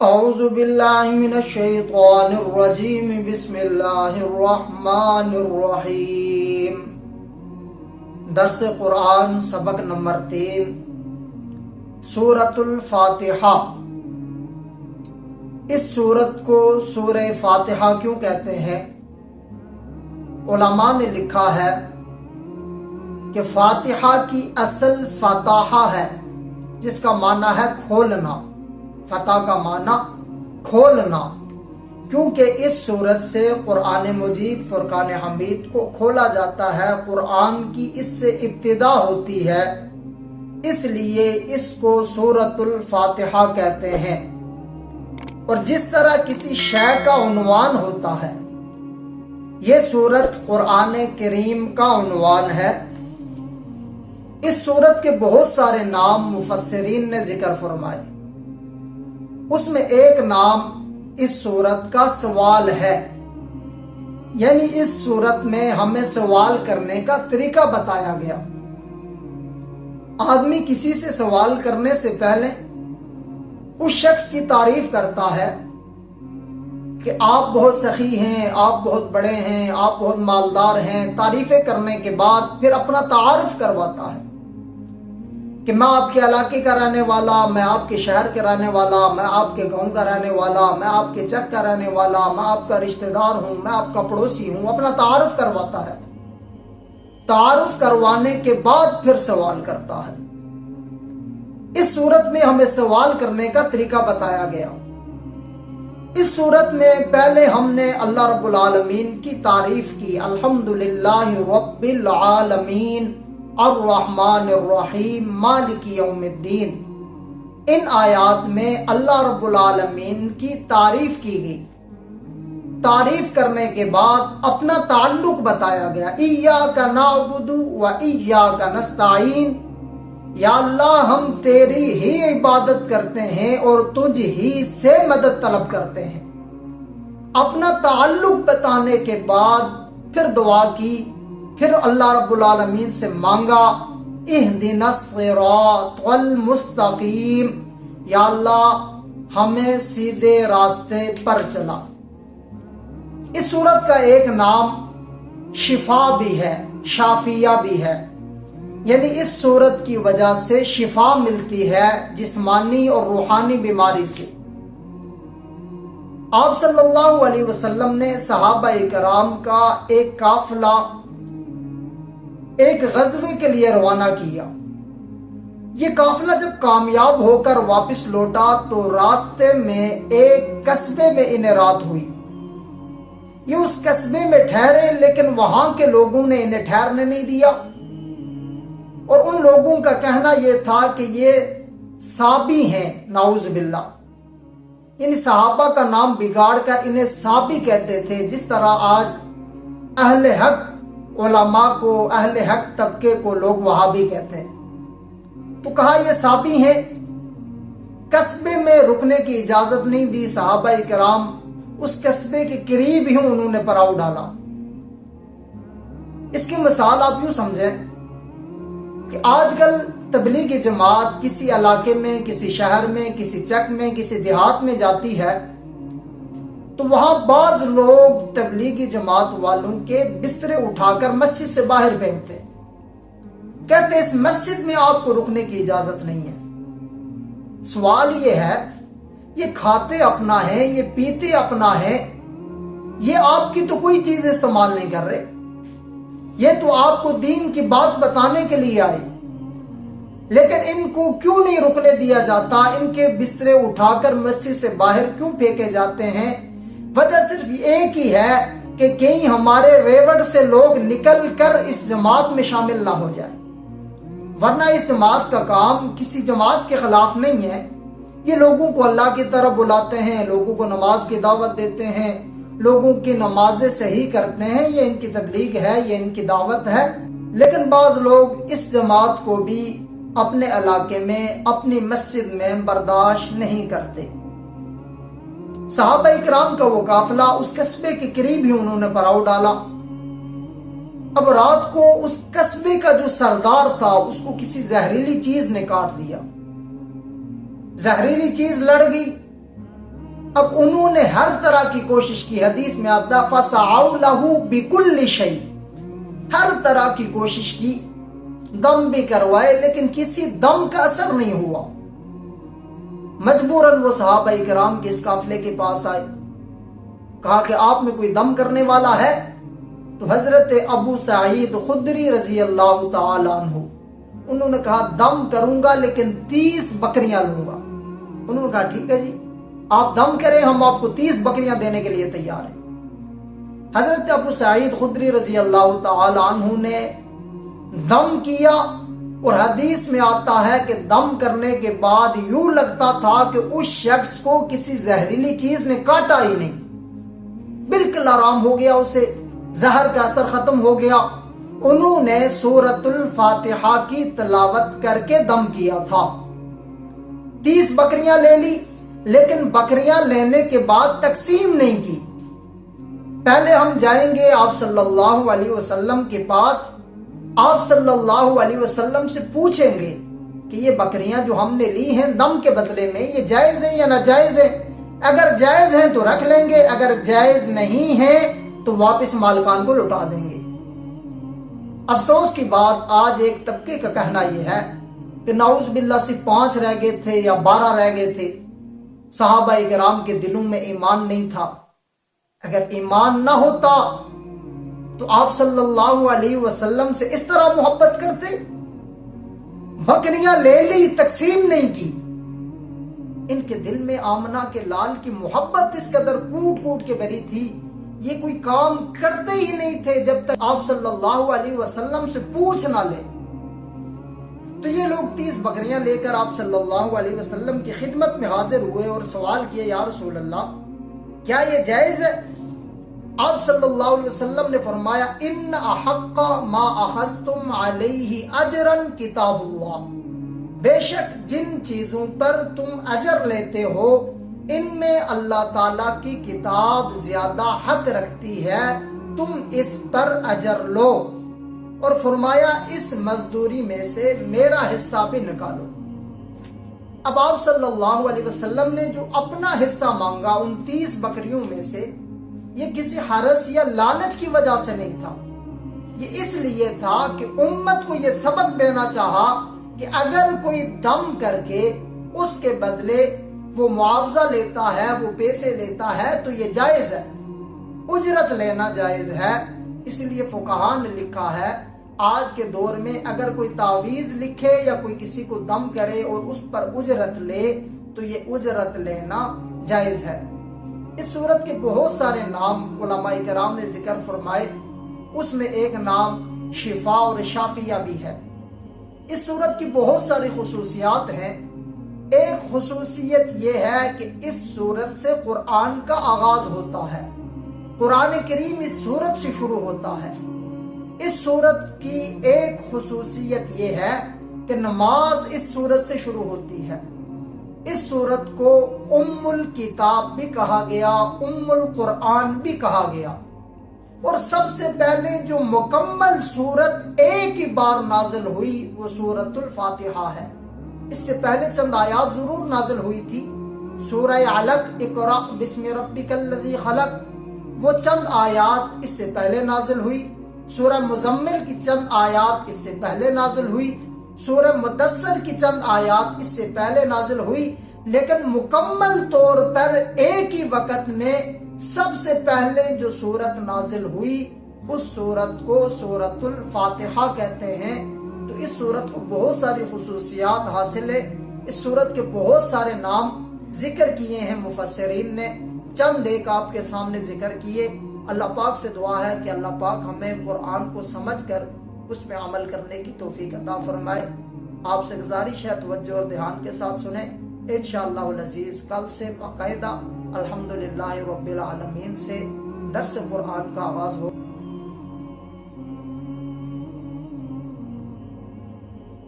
اعوذ باللہ من الشیطان الرجیم بسم اللہ الرحمن الرحیم۔ درس قرآن سبق نمبر 3 سورۃ الفاتحہ۔ اس سورت کو سورہ فاتحہ کیوں کہتے ہیں؟ علماء نے لکھا ہے کہ فاتحہ کی اصل فتحہ ہے، جس کا معنی ہے کھولنا۔ فتح کا معنی کھولنا، کیونکہ اس صورت سے قرآن مجید فرقان حمید کو کھولا جاتا ہے، قرآن کی اس سے ابتدا ہوتی ہے، اس لیے اس کو سورۃ الفاتحہ کہتے ہیں۔ اور جس طرح کسی شے کا عنوان ہوتا ہے، یہ سورت قرآن کریم کا عنوان ہے۔ اس سورت کے بہت سارے نام مفسرین نے ذکر فرمائے، اس میں ایک نام اس سورت کا سوال ہے، یعنی اس سورت میں ہمیں سوال کرنے کا طریقہ بتایا گیا۔ آدمی کسی سے سوال کرنے سے پہلے اس شخص کی تعریف کرتا ہے کہ آپ بہت سخی ہیں، آپ بہت بڑے ہیں، آپ بہت مالدار ہیں۔ تعریفیں کرنے کے بعد پھر اپنا تعارف کرواتا ہے کہ میں آپ کے علاقے کا رہنے والا، میں آپ کے شہر کا رہنے والا، میں آپ کے گاؤں کا رہنے والا، میں آپ کے چک کا رہنے والا، میں آپ کا رشتہ دار ہوں، میں آپ کا پڑوسی ہوں۔ اپنا تعارف کرواتا ہے، تعارف کروانے کے بعد پھر سوال کرتا ہے۔ اس صورت میں ہمیں سوال کرنے کا طریقہ بتایا گیا۔ اس صورت میں پہلے ہم نے اللہ رب العالمین کی تعریف کی، الحمدللہ رب العالمین الرحمن الرحیم مالک یوم الدین۔ ان آیات میں اللہ رب العالمین کی تعریف کی گئی۔ تعریف کرنے کے بعد اپنا تعلق بتایا گیا، ایاک نعبد و ایاک نستعین، یا اللہ ہم تیری ہی عبادت کرتے ہیں اور تجھ ہی سے مدد طلب کرتے ہیں۔ اپنا تعلق بتانے کے بعد پھر دعا کی، پھر اللہ رب العالمین سے مانگا، اہدنا الصراط المستقیم، یا اللہ ہمیں سیدھے راستے پر چلا۔ اس سورت کا ایک نام شفا بھی ہے، شافیہ بھی ہے، یعنی اس سورت کی وجہ سے شفا ملتی ہے جسمانی اور روحانی بیماری سے۔ آپ صلی اللہ علیہ وسلم نے صحابہ کرام کا ایک قافلہ ایک غزوے کے لیے روانہ کیا۔ یہ قافلہ جب کامیاب ہو کر واپس لوٹا تو راستے میں ایک قصبے میں انہیں رات ہوئی۔ یہ اس قصبے میں ٹھہرے، لیکن وہاں کے لوگوں نے انہیں ٹھہرنے نہیں دیا، اور ان لوگوں کا کہنا یہ تھا کہ یہ صابی ہیں، نعوذ باللہ، یعنی صحابہ کا نام بگاڑ کر انہیں صابی کہتے تھے، جس طرح آج اہل حق علماء کو، اہل حق طبقے کو لوگ وہابی کہتے ہیں۔ تو کہا یہ صابی ہیں۔ قصبے میں رکنے کی اجازت نہیں دی، صحابہ کرام اس قصبے کے قریب ہی انہوں نے پڑاؤ ڈالا۔ اس کی مثال آپ یوں سمجھیں کہ آج کل تبلیغی جماعت کسی علاقے میں، کسی شہر میں، کسی چک میں، کسی دیہات میں جاتی ہے تو وہاں بعض لوگ تبلیغی جماعت والوں کے بسترے اٹھا کر مسجد سے باہر پھینکتے، کہتے اس مسجد میں آپ کو رکنے کی اجازت نہیں ہے۔ سوال یہ ہے، یہ کھاتے اپنا ہے، یہ پیتے اپنا ہے، یہ آپ کی تو کوئی چیز استعمال نہیں کر رہے، یہ تو آپ کو دین کی بات بتانے کے لیے آئے، لیکن ان کو کیوں نہیں رکنے دیا جاتا؟ ان کے بسترے اٹھا کر مسجد سے باہر کیوں پھینکے جاتے ہیں؟ وجہ صرف ایک ہی ہے کہ کہیں ہمارے ریوڑ سے لوگ نکل کر اس جماعت میں شامل نہ ہو جائیں، ورنہ اس جماعت کا کام کسی جماعت کے خلاف نہیں ہے۔ یہ لوگوں کو اللہ کی طرف بلاتے ہیں، لوگوں کو نماز کی دعوت دیتے ہیں، لوگوں کی نمازیں صحیح کرتے ہیں، یہ ان کی تبلیغ ہے، یہ ان کی دعوت ہے۔ لیکن بعض لوگ اس جماعت کو بھی اپنے علاقے میں، اپنی مسجد میں برداشت نہیں کرتے۔ صحابہ اکرام کا وہ قافلہ اس قصبے کے قریب ہی انہوں نے پڑاؤ ڈالا۔ اب رات کو اس قصبے کا جو سردار تھا اس کو کسی زہریلی چیز نے کاٹ دیا، زہریلی چیز لڑ گئی، اب انہوں نے ہر طرح کی کوشش کی، حدیث میں آتا فَسَعَوْا لَهُ بِكُلِّ شَيْءٍ، ہر طرح کی کوشش کی، دم بھی کروائے لیکن کسی دم کا اثر نہیں ہوا۔ مجبوراً وہ صحابہ کرام کے اس قافلے کے پاس آئے، کہا کہ آپ میں کوئی دم کرنے والا ہے؟ تو حضرت ابو سعید خدری رضی اللہ تعالی عنہ انہوں نے کہا دم کروں گا لیکن 30 بکریاں لوں گا۔ انہوں نے کہا ٹھیک ہے جی، آپ دم کریں، ہم آپ کو 30 بکریاں دینے کے لیے تیار ہیں۔ حضرت ابو سعید خدری رضی اللہ تعالی عنہ نے دم کیا، اور حدیث میں آتا ہے کہ دم کرنے کے بعد یوں لگتا تھا کہ اس شخص کو کسی زہریلی چیز نے کاٹا ہی نہیں، بالکل آرام ہو گیا، اسے زہر کا اثر ختم ہو گیا۔ انہوں نے سورۃ الفاتحہ کی تلاوت کر کے دم کیا تھا۔ 30 بکریاں لے لی، لیکن بکریاں لینے کے بعد تقسیم نہیں کی۔ پہلے ہم جائیں گے آپ صلی اللہ علیہ وسلم کے پاس، آپ صلی اللہ علیہ وسلم سے پوچھیں گے کہ یہ بکریاں جو ہم نے لی ہیں دم کے بدلے میں، یہ جائز ہیں یا ناجائز ہیں؟ اگر جائز ہیں تو رکھ لیں گے، اگر جائز نہیں ہیں تو واپس مالکان کو لوٹا دیں گے۔ افسوس کی بات آج ایک طبقے کا کہنا یہ ہے کہ نعوذ باللہ سے 5 رہ گئے تھے یا 12 رہ گئے تھے، صحابہ کرام کے دلوں میں ایمان نہیں تھا۔ اگر ایمان نہ ہوتا تو آپ صلی اللہ علیہ وسلم سے اس طرح محبت کرتے؟ بکریاں لے لی، تقسیم نہیں کی۔ ان کے دل میں آمنہ کے لال کی محبت اس قدر کوٹ کوٹ کے بھری تھی، یہ کوئی کام کرتے ہی نہیں تھے جب تک آپ صلی اللہ علیہ وسلم سے پوچھ نہ لیں۔ تو یہ لوگ 30 بکریاں لے کر آپ صلی اللہ علیہ وسلم کی خدمت میں حاضر ہوئے اور سوال کیا، یا رسول اللہ کیا یہ جائز ہے؟ آپ صلی اللہ علیہ وسلم نے فرمایا ان احق ما اخذتم علیہ اجرا کتاب اللہ، بے شک جن چیزوں پر تم اجر لیتے ہو ان میں اللہ تعالیٰ کی کتاب زیادہ حق رکھتی ہے، تم اس پر اجر لو، اور فرمایا اس مزدوری میں سے میرا حصہ بھی نکالو۔ اب آپ صلی اللہ علیہ وسلم نے جو اپنا حصہ مانگا ان 30 بکریوں میں سے، یہ کسی حرص یا لالچ کی وجہ سے نہیں تھا، یہ اس لیے تھا کہ امت کو یہ سبق دینا چاہا کہ اگر کوئی دم کر کے اس کے بدلے وہ معاوضہ لیتا ہے، وہ پیسے لیتا ہے تو یہ جائز ہے، اجرت لینا جائز ہے۔ اس لیے فقہاء نے لکھا ہے آج کے دور میں اگر کوئی تعویذ لکھے یا کوئی کسی کو دم کرے اور اس پر اجرت لے تو یہ اجرت لینا جائز ہے۔ اس صورت کے بہت سارے نام علماء کرام نے ذکر فرمائے، اس میں ایک نام شفا اور شافیہ بھی ہے۔ اس صورت کی بہت ساری خصوصیات ہیں۔ ایک خصوصیت یہ ہے کہ اس صورت سے قرآن کا آغاز ہوتا ہے، قرآن کریم اس صورت سے شروع ہوتا ہے۔ اس صورت کی ایک خصوصیت یہ ہے کہ نماز اس صورت سے شروع ہوتی ہے۔ اس صورت کو ام الکتاب بھی کہا گیا، ام القرآن بھی کہا گیا، اور سب سے پہلے جو مکمل صورت ایک ہی بار نازل ہوئی وہ سورۃ الفاتحہ ہے۔ اس سے پہلے چند آیات ضرور نازل ہوئی تھی، سورہ علق اقرأ بسم ربک الذی خلق، وہ چند آیات اس سے پہلے نازل ہوئی۔ سورہ مزمل کی چند آیات اس سے پہلے نازل ہوئی، سورہ مدثر کی چند آیات اس سے پہلے نازل ہوئی، لیکن مکمل طور پر ایک ہی وقت میں سب سے پہلے جو سورت نازل ہوئی اس سورت کو سورۃ الفاتحہ کہتے ہیں۔ تو اس سورت کو بہت ساری خصوصیات حاصل ہے، اس سورت کے بہت سارے نام ذکر کیے ہیں مفسرین نے، چند ایک آپ کے سامنے ذکر کیے۔ اللہ پاک سے دعا ہے کہ اللہ پاک ہمیں قرآن کو سمجھ کر اس میں عمل کرنے کی توفیق عطا فرمائے۔ آپ سے گزارش ہے توجہ اور دھیان کے ساتھ سنیں، انشاءاللہ العزیز کل سے باقاعدہ الحمدللہ رب العالمین سے درس قرآن کا آغاز ہو۔